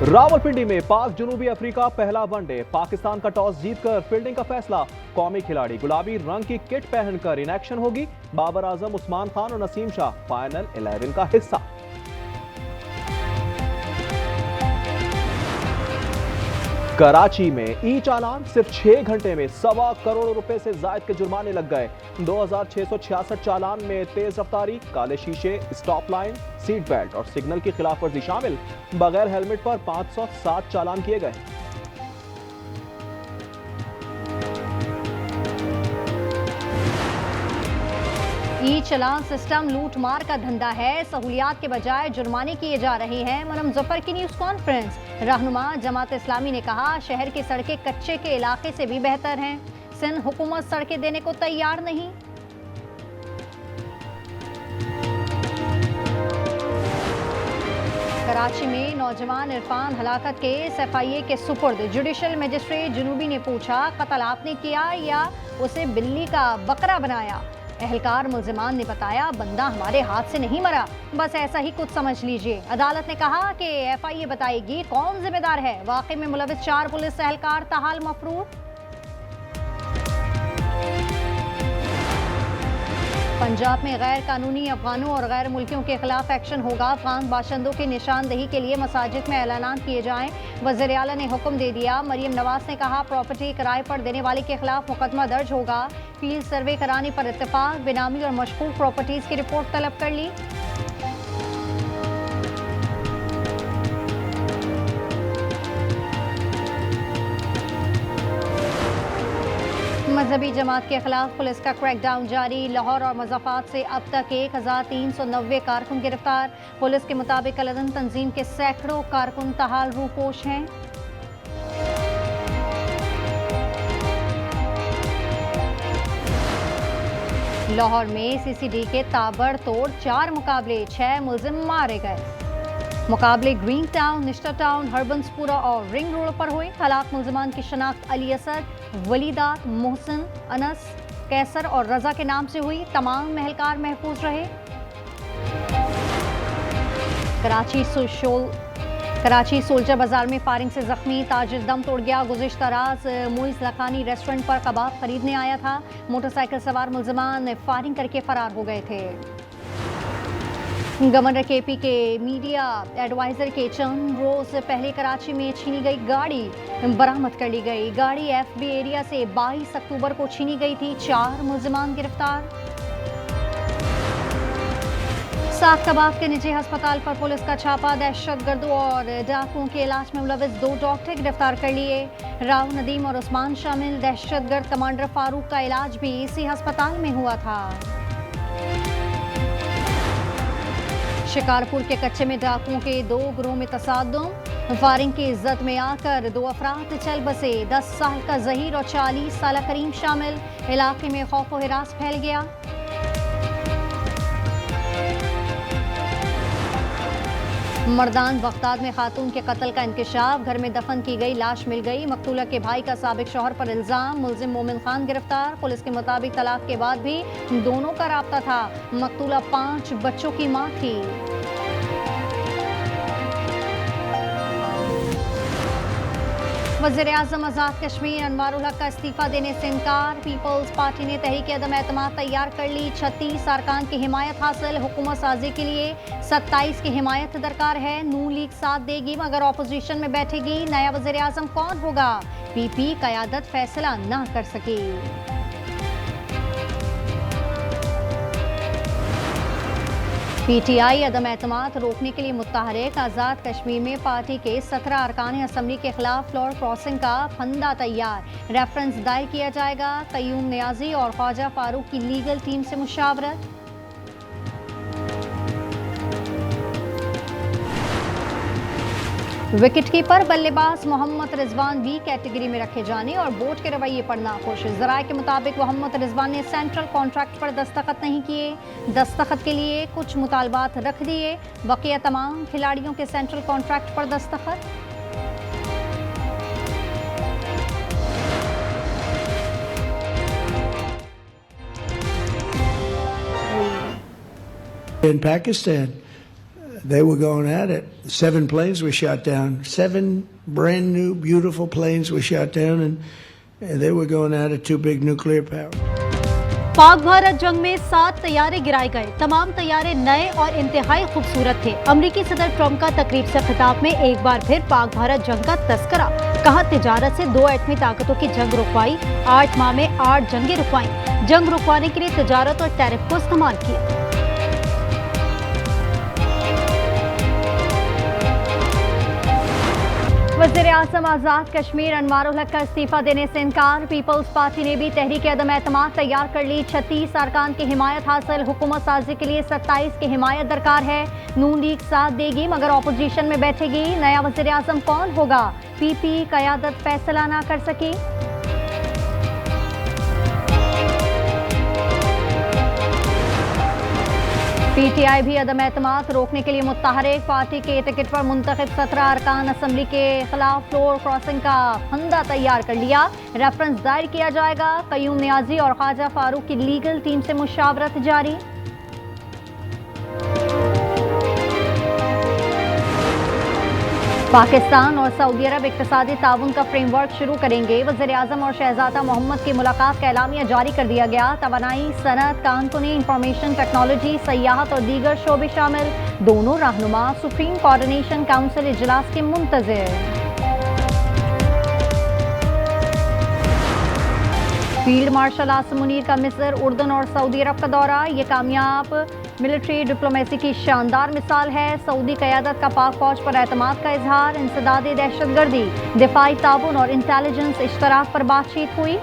रावलपिंडी में पाक जनूबी अफ्रीका पहला वनडे, पाकिस्तान का टॉस जीतकर फील्डिंग का फैसला। कौमी खिलाड़ी गुलाबी रंग की किट पहनकर इन एक्शन होगी। बाबर आजम, उस्मान खान और नसीम शाह फाइनल 11 का हिस्सा। कराची में ई चालान, सिर्फ 6 घंटे में 1.25 करोड़ रुपए से जायद के जुर्माने लग गए। 2666 चालान में तेज रफ्तारी, काले शीशे, स्टॉप लाइन, सीट बेल्ट और सिग्नल की खिलाफवर्जी शामिल। बगैर हेलमेट पर 507 चालान किए गए। ई चलान सिस्टम लूट मार का धंधा है, सहूलियात के बजाय जुर्माने किए जा रहे हैं। मरम जफर की न्यूज कॉन्फ्रेंस। रहनुमा जमात इस्लामी ने कहा, शहर की सड़कें कच्चे के इलाके से भी बेहतर हैं। सिंध हुकूमत सड़कें देने को तैयार नहीं। कराची में नौजवान इरफान हलाकत केस FIA के सुपुर्द। जुडिशल मजिस्ट्रेट जनूबी ने पूछा, कत्ल आपने किया या उसे बिल्ली का बकरा बनाया? एहलकार मुल्जिमान ने बताया, बंदा हमारे हाथ से नहीं मरा, बस ऐसा ही कुछ समझ लीजिए। अदालत ने कहा कि FIA बताएगी कौन जिम्मेदार है। वाकई में मुलविस 4 पुलिस एहलकार ताहाल मफरूर। पंजाब में गैर कानूनी अफगानों और गैर मुल्कियों के खिलाफ एक्शन होगा। अफगान बाशिंदों की निशानदेही के लिए मसाजिद में ऐलान किए जाएं। वज़ीर आला ने हुक्म दे दिया। मरियम नवाज ने कहा, प्रॉपर्टी किराए पर देने वाले के खिलाफ मुकदमा दर्ज होगा। फील्ड सर्वे कराने पर इत्तेफाक। बेनामी और मशकूक प्रॉपर्टीज की रिपोर्ट तलब कर ली। मजहबी जमात के खिलाफ पुलिस का क्रैकडाउन जारी। लाहौर और मुज़फ्फराबाद से अब तक 1390 कारकुन गिरफ्तार। पुलिस के मुताबिक कलदन तंजीम के सैकड़ों कारकुन ताहाल रूपोश हैं। लाहौर में CCD के ताबड़तोड़ 4 मुकाबले, 6 मुलजिम मारे गए। मुकाबले ग्रीन टाउन, निश्ता टाउन, हरबंसपुरा और रिंग रोड पर हुए। हलाक मुल्जिमान की शनाख्त अली असद, वलीदात, मोहसिन, अनस, कैसर और रजा के नाम से हुई। तमाम महलकार महफूज रहे। कराची सोल्जर बाजार में फायरिंग से जख्मी ताजिर दम तोड़ गया। गुज़िश्ता रात मुइज़ लखानी रेस्टोरेंट पर कबाब खरीदने आया था। मोटरसाइकिल सवार मुल्जिमान फायरिंग करके फरार हो गए थे। गवर्नर KP के मीडिया एडवाइजर के चंद रोज पहले कराची में छीनी गई गाड़ी बरामद कर ली गई। गाड़ी FB एरिया से 22 अक्टूबर को छीनी गई थी। 4 मुल्जिमान गिरफ्तार। साख्ताबाद के निजी अस्पताल पर पुलिस का छापा। दहशतगर्दों और डाकुओं के इलाज में मुलविस 2 डॉक्टर गिरफ्तार कर लिए। राव नदीम और उस्मान शामिल। दहशतगर्द कमांडर फारूक का इलाज भी इसी अस्पताल में हुआ था। शिकारपुर के कच्चे में डाकुओं के 2 गिरोह में तसादुम। फायरिंग की इज्जत में आकर 2 अफराद चल बसे। 10 साल का जहीर और 40 साल करीम शामिल। इलाके में खौफ व हिरास फैल गया। मर्दान बगदाद में खातून के कत्ल का इंकशाफ। घर में दफन की गई लाश मिल गई। मकतूला के भाई का साबिक शौहर पर इल्जाम। मुल्जिम मोमिन खान गिरफ्तार। पुलिस के मुताबिक तलाक के बाद भी दोनों का राब्ता था। मकतूला 5 बच्चों की मां थी। वज़ीर आज़म आज़ाद कश्मीर अनवारुल हक का इस्तीफा देने से इनकार। पीपल्स पार्टी ने तहरीक अदम एतमाद तैयार कर ली। 36 अरकान की हिमायत हासिल। हुकूमत साजी के लिए 27 की हिमायत दरकार है। नून लीग साथ देगी मगर अपोजिशन में बैठेगी। नया वज़ीर आज़म कौन होगा? PP क़यादत फैसला ना कर सकी। PTI अदम एतमाद रोकने के लिए मुत्तहरिक। आज़ाद कश्मीर में पार्टी के 17 अरकान असम्बली के खिलाफ फ्लोर क्रॉसिंग का फंदा तैयार। रेफरेंस दायर किया जाएगा। कयूम नियाजी और ख्वाजा फारूक की लीगल टीम से मुशावरत। विकेटकीपर बल्लेबाज मोहम्मद रिजवान B कैटेगरी में रखे जाने और बोर्ड के रवैये पर नाखुश। ज़राए के मुताबिक मोहम्मद रिजवान ने सेंट्रल कॉन्ट्रैक्ट पर दस्तखत नहीं किए। दस्तखत के लिए कुछ मुतालबात रख दिए। बकिया तमाम खिलाड़ियों के सेंट्रल कॉन्ट्रैक्ट पर दस्तखत। In Pakistan, They were going at it. 7 planes were shot down. 7 brand new, beautiful planes were shot down, and they were going at it. 2 big nuclear power. Pak Bharat जंग में 7 तैयारे गिराए गए। तमाम तैयारे नए और इंतहाई खूबसूरत थे। अमेरिकी सदर ट्रंप का तकरीब से खिताब में एक बार फिर पाक भारत जंग का तस्करा। कहा तिजारत से 2 एटमी ताकतों की जंग रुकवाई। 8 माह में 8 जंगें रुकवाई। जंग रुकवाने के लिए तिजारत और टैरिफ को इस्तेमाल किया। वज़ीर-ए-आज़म आज़ाद कश्मीर अनवारुल हक का इस्तीफा देने से इनकार। पीपल्स पार्टी ने भी तहरीक अदम एतमाद तैयार कर ली। 36 अरकान की हिमायत हासिल। हुकूमत साजी के लिए 27 की हिमायत दरकार है। नून लीग साथ देगी मगर ऑपोजिशन में बैठेगी। नया वज़ीर-ए-आज़म कौन होगा? पीपी क़यादत फैसला ना कर सकी। पीटीआई भी अदम एतमाद रोकने के लिए मुत्तहरिक। पार्टी के टिकट पर मुंतखब 17 अरकान असम्बली के खिलाफ फ्लोर क्रॉसिंग का फंदा तैयार कर लिया। रेफरेंस दायर किया जाएगा। कयूम नियाजी और ख्वाजा फारूक की लीगल टीम से मुशावरत जारी। पाकिस्तान और सऊदी अरब इक्तिसादी ताउन का फ्रेमवर्क शुरू करेंगे। वज़ीर-ए-आज़म और शहजादा मोहम्मद की मुलाकात का एलामिया जारी कर दिया गया। तवानाई, सनत, कानकुनी, इंफॉर्मेशन टेक्नोलॉजी, सयाहत और दीगर शोबे शामिल। दोनों रहनुमा सुप्रीम कोऑर्डिनेशन काउंसिल इजलास के मुंतज़िर। फील्ड मार्शल आसिम मुनीर का मिस्र, उर्दन और सऊदी अरब का दौरा। ये कामयाब मिलिट्री डिप्लोमेसी की शानदार मिसाल है। सऊदी क़यादत का पाक फौज पर एतमाद का इजहार। इंसदादी दहशतगर्दी, दिफाई ताउन और इंटेलिजेंस इश्तराक पर बातचीत हुई।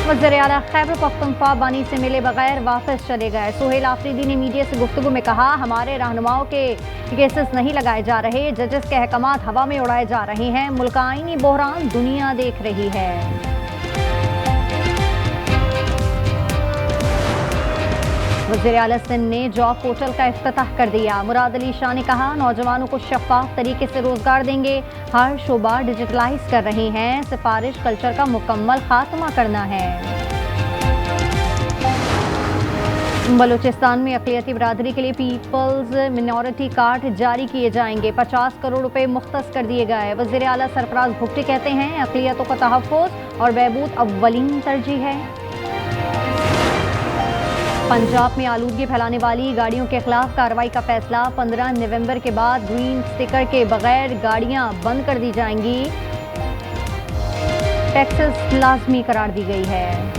वज़ीर आला खैबर पख्तूनख्वा बानी से मिले बगैर वापस चले गए। सुहेल आफरीदी ने मीडिया से गुफ्तगू में कहा, हमारे रहनुमाओं के केसेस नहीं लगाए जा रहे। जजेस के अहकामात हवा में उड़ाए जा रहे हैं। मुल्क आईनी बहरान दुनिया देख रही है। वज़ीर आला सिंध ने जॉब पोर्टल का इफ्तिताह कर दिया। मुराद अली शाह ने कहा, नौजवानों को शफाफ तरीके से रोजगार देंगे। हर शोबा डिजिटलाइज कर रहे हैं। सिफारिश कल्चर का मुकम्मल खात्मा करना है। बलूचिस्तान में अक़लियती बिरादरी के लिए पीपल्स मिनॉरिटी कार्ड जारी किए जाएंगे। 50 करोड़ रुपए मुख्तस कर दिए गए। वज़ीर आला सरफराज भुट्टी कहते हैं, अक़लियतों का तहफ़्फ़ुज़ और बहबूद अव्वलीन तरजीह है। पंजाब में आलूदगी फैलाने वाली गाड़ियों के खिलाफ कार्रवाई का फैसला। 15 नवंबर के बाद ग्रीन स्टिकर के बगैर गाड़ियां बंद कर दी जाएंगी। टैक्सेस लाजमी करार दी गई है।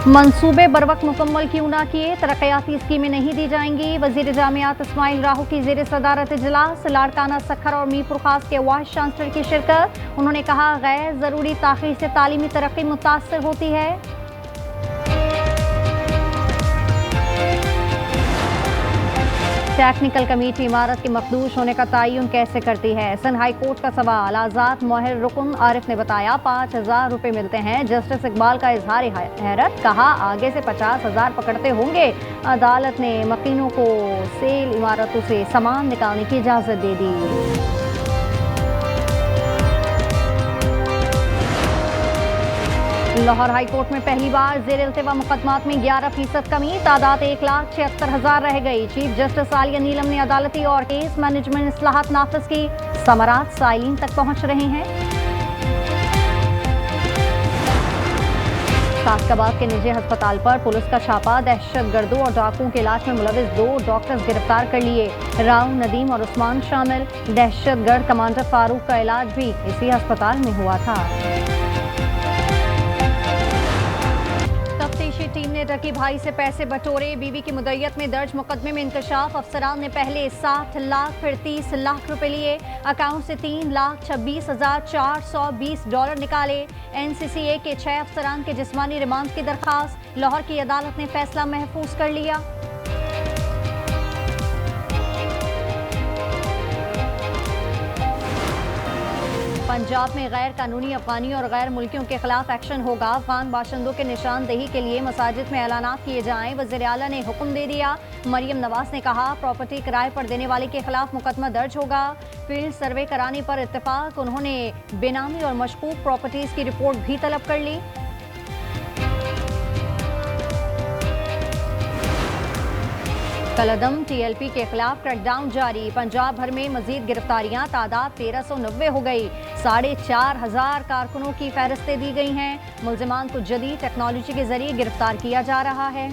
मंसूबे बर वक्त मुकम्मल क्यों ना किए? तरक्याती स्कीमें नहीं दी जाएंगी। वजीर जामियात इस्माइल राहू की ज़ेर सदारत इजलास। लाड़काना सखर और मीरपुर खास के वाइस चांसलर की शिरकत। उन्होंने कहा, गैर ज़रूरी ताख़ीर से तालीमी तरक्की मुतासर होती है। टेक्निकल कमेटी इमारत के मखदूश होने का तयन कैसे करती है? सिंध हाई कोर्ट का सवाल। आज़ाद मोहर रुकन आरिफ ने बताया, 5,000 रुपये मिलते हैं। जस्टिस इकबाल का इजहार हैरत। कहा, आगे से 50,000 पकड़ते होंगे। अदालत ने मकीनों को सेल इमारतों से सामान निकालने की इजाज़त दे दी। लाहौर हाई कोर्ट में पहली बार ज़ेर इल्तिवा मुकदमात में 11% कमी। तादाद 1,76,000 रह गई। चीफ जस्टिस आलिया नीलम ने अदालती और केस मैनेजमेंट इस्लाहात नाफिज की। समरात साइलिन तक पहुंच रहे हैं। कासकाबाद के निजी अस्पताल पर पुलिस का छापा। दहशतगर्दों और डाकुओं के इलाज में मुलविस 2 डॉक्टर्स गिरफ्तार कर लिए। राव, नदीम और उस्मान शामिल। दहशतगर्द कमांडर फारूक का इलाज भी इसी अस्पताल में हुआ था। तफ्तीशी टीम ने रकी भाई से पैसे बटोरे। बीवी की मुद्दत में दर्ज मुकदमे में इंकशाफ। अफसरान ने पहले 60 लाख फिर 30 लाख रुपए लिए। अकाउंट से $3,26,420 निकाले। NCCA के 6 अफसरान के जिस्मानी रिमांड की दरखास्त। लाहौर की अदालत ने फैसला महफूज कर लिया। पंजाब में गैर कानूनी अफगानी और गैर मुल्कियों के खिलाफ एक्शन होगा। अफगान बाशिंदों के निशानदेही के लिए मसाजिद में ऐलानात किए जाएं। वज़ीर आला ने हुक्म दे दिया। मरियम नवाज ने कहा प्रॉपर्टी किराए पर देने वाले के खिलाफ मुकदमा दर्ज होगा। फील्ड सर्वे कराने पर इत्तेफाक। उन्होंने बेनामी और मशकूक प्रॉपर्टीज की रिपोर्ट भी तलब कर ली। कलअदम टीएलपी के खिलाफ क्रैकडाउन जारी। पंजाब भर में मजीद गिरफ्तारियां, तादाद 1390 हो गई। 4500 कारकुनों की फहरिस्तें दी गई हैं। मुल्जिमान को जदीद टेक्नोलॉजी के जरिए गिरफ्तार किया जा रहा है।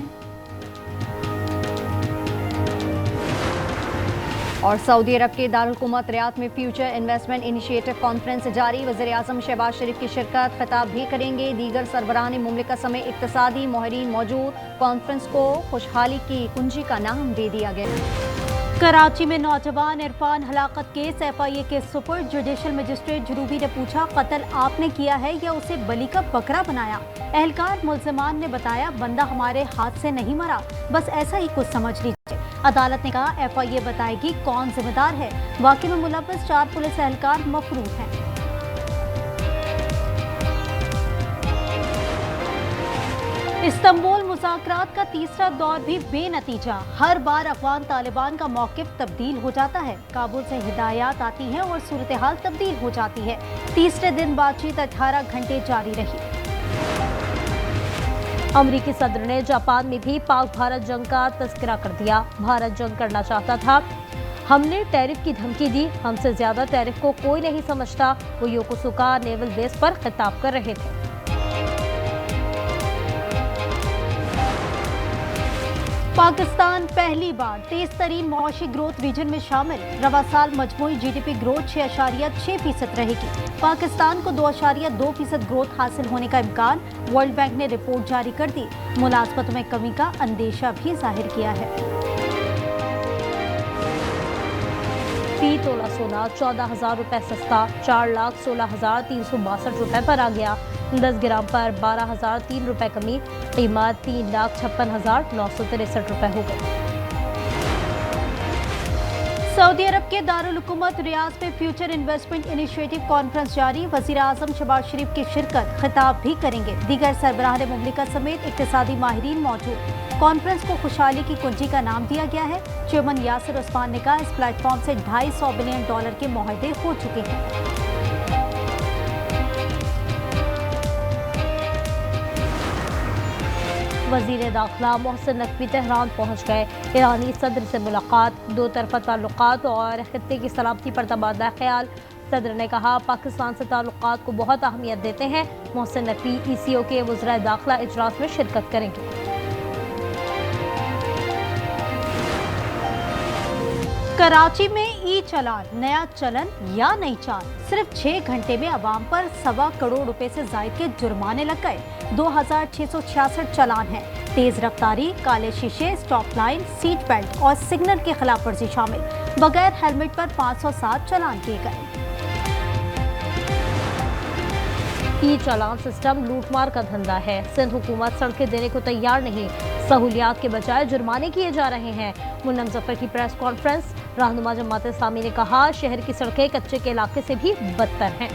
और सऊदी अरब के दारुल-हुकूमत रियाद में फ्यूचर इन्वेस्टमेंट इनिशिएटिव कॉन्फ्रेंस जारी। वज़ीर आज़म शहबाज शरीफ की शिरकत, खिताब भी करेंगे। दीगर सरबराहान मुमलिकत समेत इक्तसादी माहिरीन मौजूद। कॉन्फ्रेंस को खुशहाली की कुंजी का नाम दे दिया गया। कराची में नौजवान इरफान हलाकत केस FIA के सुपर जुडिशल मजिस्ट्रेट जुनूबी ने पूछा कत्ल आपने किया है या उसे बलि का बकरा बनाया। एहलकार मुल्जिमान ने बताया बंदा हमारे हाथ से नहीं मरा, बस ऐसा ही कुछ समझ लीजिए। अदालत ने कहा FIA बताएगी कौन जिम्मेदार है। वाकई में मुलव्वस 4 पुलिस एहलकार मफरूर हैं। इस्तांबुल मुज़ाकरात का तीसरा दौर भी बेनतीजा। हर बार अफगान तालिबान का मौक़िफ़ तब्दील हो जाता है। काबुल से हिदायत आती हैं और सूरत हाल तब्दील हो जाती है। तीसरे दिन बातचीत 18 घंटे जारी रही। अमरीकी सदर ने जापान में भी पाक भारत जंग का तज़किरा कर दिया। भारत जंग करना चाहता था, हमने टैरिफ की धमकी दी, हमसे ज्यादा टैरिफ को कोई नहीं समझता। वो योकोसुका नेवल बेस पर खिताब कर रहे थे। पाकिस्तान पहली बार तेज तरीन मौशी ग्रोथ रीजन में शामिल। रवा साल मजमूई GDP ग्रोथ 6.6% रहेगी। पाकिस्तान को 2.2% ग्रोथ हासिल होने का इम्कान। वर्ल्ड बैंक ने रिपोर्ट जारी कर दी। मुलाजमतों में कमी का अंदेशा भी जाहिर किया है। फी तोला सोना 14,000 रुपए सस्ता, 4,16,362 रुपए पर आ गया। 10 ग्राम पर 12,003 रुपए कमी, कीमत 3,56,963 रुपए हो गई। सऊदी अरब के दारुल-हुकूमत रियाद में फ्यूचर इन्वेस्टमेंट इनिशिएटिव कॉन्फ्रेंस जारी। वज़ीर आज़म शहबाज शरीफ की शिरकत, खिताब भी करेंगे। दीगर सरबराहान मुमलिकत समेत इक्तिसादी माहिरीन मौजूद। कॉन्फ्रेंस को खुशहाली की कुंजी का नाम दिया गया है। चेयरमैन यासिर उस्मान ने कहा इस प्लेटफॉर्म से $250 बिलियन के मुआहदे हो चुके हैं। वज़ीर दाखिला मोहसिन नकवी तेहरान पहुँच गए। ईरानी सदर से मुलाकात, 2 तरफ़ा ताल्लुकात और खित्ते की सलामती पर तबादला ख्याल। सदर ने कहा पाकिस्तान से ताल्लुकात को बहुत अहमियत देते हैं। मोहसिन नकवी ECO के वज़ीर दाखिला इजलास में शिरकत करेंगे। कराची में ई-चालान नया चलन या नई चाल। सिर्फ 6 घंटे में अवाम पर 1.25 करोड़ रुपए से जायद के जुर्माने लग गए। 2,666 चालान हैं। तेज रफ्तारी, काले शीशे, स्टॉप लाइन, सीट बेल्ट और सिग्नल की खिलाफ वर्जी शामिल। बगैर हेलमेट पर 507 चालान किए गए। ई-चालान सिस्टम लूटमार का धंधा है। सिंध हुकूमत सड़कें देने को तैयार नहीं, सहूलियात के बजाय जुर्माने किए जा रहे हैं। मुन्नम जफर की प्रेस कॉन्फ्रेंस। रहनुमा जमात इस्लामी ने कहा शहर की सड़कें कच्चे के इलाके से भी बदतर हैं।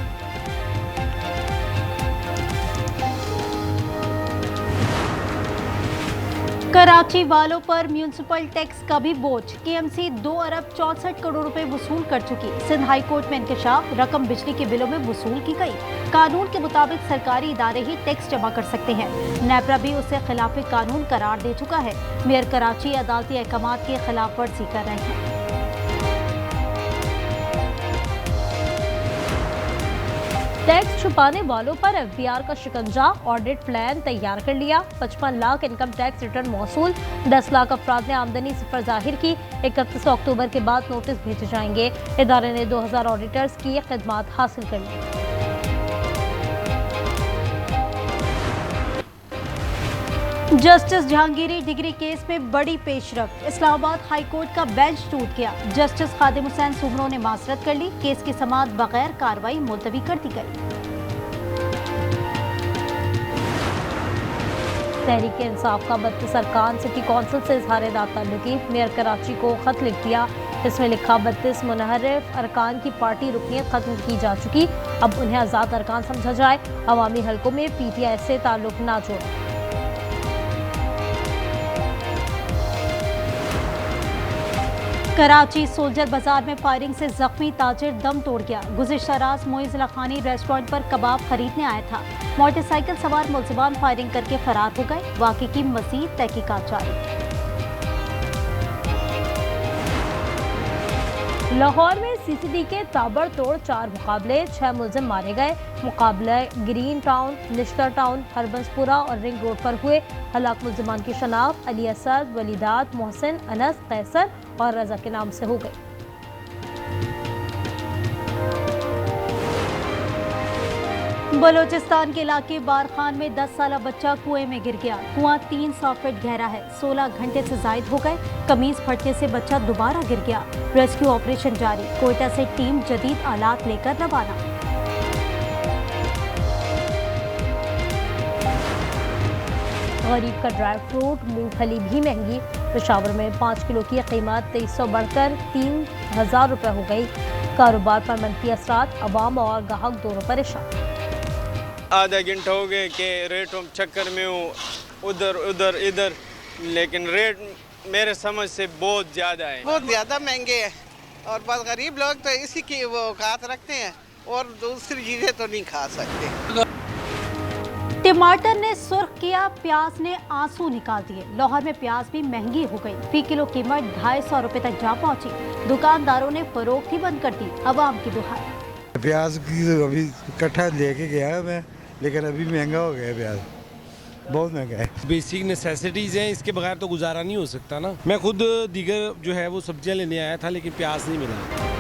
कराची वालों पर म्यूनिसिपल टैक्स का भी बोझ। KMC 2 अरब 64 करोड़ रुपए वसूल कर चुकी। सिंध हाई कोर्ट में इंकशाफ, रकम बिजली के बिलों में वसूल की गई। कानून के मुताबिक सरकारी इदारे ही टैक्स जमा कर सकते हैं। नेपरा भी उसे खिलाफ कानून करार दे चुका है। मेयर कराची अदालती अहकामात की खिलाफ वर्जी कर रहे हैं। टैक्स छुपाने वालों पर FBR का शिकंजा, ऑडिट प्लान तैयार कर लिया। 55 लाख इनकम टैक्स रिटर्न मौसूल। 10 लाख अफराद ने आमदनी सिफर जाहिर की। 31 अक्टूबर के बाद नोटिस भेजे जाएंगे। इदारे ने 2000 ऑडिटर्स की खिदमात हासिल कर ली। जस्टिस जहांगीरी डिग्री केस में बड़ी पेशरफ्त। इस्लामाबाद हाई कोर्ट का बेंच टूट गया। जस्टिस खादिम हुसैन सुमरो ने माजरत कर ली। केस की समाअत बगैर कार्रवाई मुलतवी कर दी गई। तहरीक इंसाफ का 32 अरकान सिटी कौंसिल से इजहार ताल्लुकी। मेयर कराची को खत लिख दिया। इसमें लिखा 32 मुनहरिफ अरकान की पार्टी रुकनीत खत्म की जा चुकी, अब उन्हें आज़ाद अरकान समझा जाए, अवामी हलकों में PTI से ताल्लुक ना जोड़े। कराची सोल्जर बाजार में फायरिंग से जख्मी ताजिर दम तोड़ गया। गुज़िश्ता रात मोइज़ लखानी रेस्टोरेंट पर कबाब खरीदने आया था। मोटरसाइकिल सवार मुलजिमान फायरिंग करके फरार हो गए। वाक़े की मज़ीद तहकीकात जारी। लाहौर में CCD के ताबड़तोड़ 4 मुकाबले, 6 मुलजिम मारे गए। मुकाबले green town, Nishtar town, Harbanspura और रिंग रोड पर हुए। हलाक मुलजिमान की शनाख्त अली असद, वलीदात, मोहसिन, अनस, कैसर और रजा के नाम से हो गई। बलोचिस्तान के इलाके बारखान में 10 साला बच्चा कुएं में गिर गया। कुआं 300 फीट गहरा है। 16 घंटे से जायद हो गए। कमीज फटने से बच्चा दोबारा गिर गया। रेस्क्यू ऑपरेशन जारी। कोयटा से टीम जदीद आलात लेकर रवाना। गरीब का ड्राई फ्रूट मूंगफली भी महंगी। पेशावर में 5 किलो की कीमत 2300 बढ़कर 3000 रुपये हो गई। कारोबार पर मनफी असरात, अवाम और गाहक दोनों परेशान। आधा घंटा हो गए कि रेटों चक्कर में हूँ, उधर उधर इधर, लेकिन रेट मेरे समझ से बहुत ज़्यादा है, बहुत ज़्यादा महंगे हैं। और बस गरीब लोग तो इसी की वो औकात रखते हैं और दूसरी चीज़ें तो नहीं खा सकते। टमाटर ने सुर्ख किया, प्याज ने आंसू निकाल दिए। लाहौर में प्याज भी महंगी हो गई। फी किलो कीमत 250 रुपए तक जा पहुंची। दुकानदारों ने फरोख्त ही बंद कर दी। अवाम की दुहाई। प्याज की अभी कट्ठा लेके गया है मैं, लेकिन अभी महंगा हो गया है प्याज, बहुत महंगा है। बेसिक नेसेसिटीज़ हैं, इसके बगैर तो गुजारा नहीं हो सकता ना। मैं खुद दीगर जो है वो सब्जियां लेने आया था, लेकिन प्याज नहीं मिला।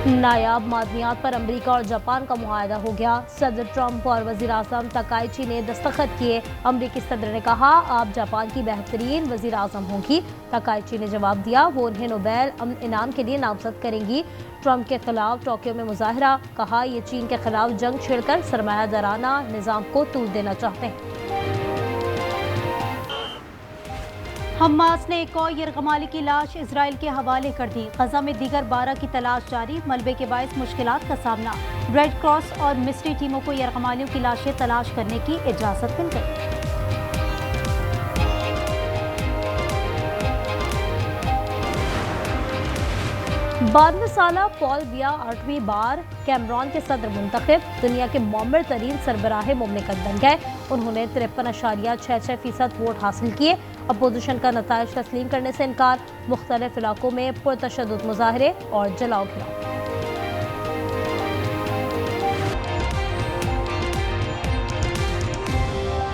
नायाब मादनियात पर अमेरिका और जापान का मुआहदा हो गया। सदर ट्रंप और वज़ीर आज़म तकाइची ने दस्तखत किए। अमेरिकी सदर ने कहा, आप जापान की बेहतरीन वज़ीर आज़म होंगी। तकाइची ने जवाब दिया, वो उन्हें नोबेल अमन इनाम के लिए नामजद करेंगी। ट्रंप के खिलाफ टोक्यो में मुजाहरा, कहा ये चीन के खिलाफ जंग छेड़कर सरमायादाराना निज़ाम को तूल देना चाहते हैं। हमास ने एक और यरगमाली की लाश इजराइल के हवाले कर दी। गजा में दीगर 12 की तलाश जारी। मलबे के बायस मुश्किलात का सामना। रेड क्रॉस और मिस्ट्री टीमों को यरगमालियों की लाशें तलाश करने की इजाजत मिल गई। 92 साला पॉल बिया 8वीं बार कैमरून के सदर मुंतखब। दुनिया के मौमर तरीन सरबराह मुमलिकत बन गए। उन्होंने 53.66% वोट हासिल किए। अपोजिशन का नताइज तस्लीम करने से इनकार। मुख्तलिफ इलाकों में पुरतशद्दुद मुजाहरे और जलाओ घिराव।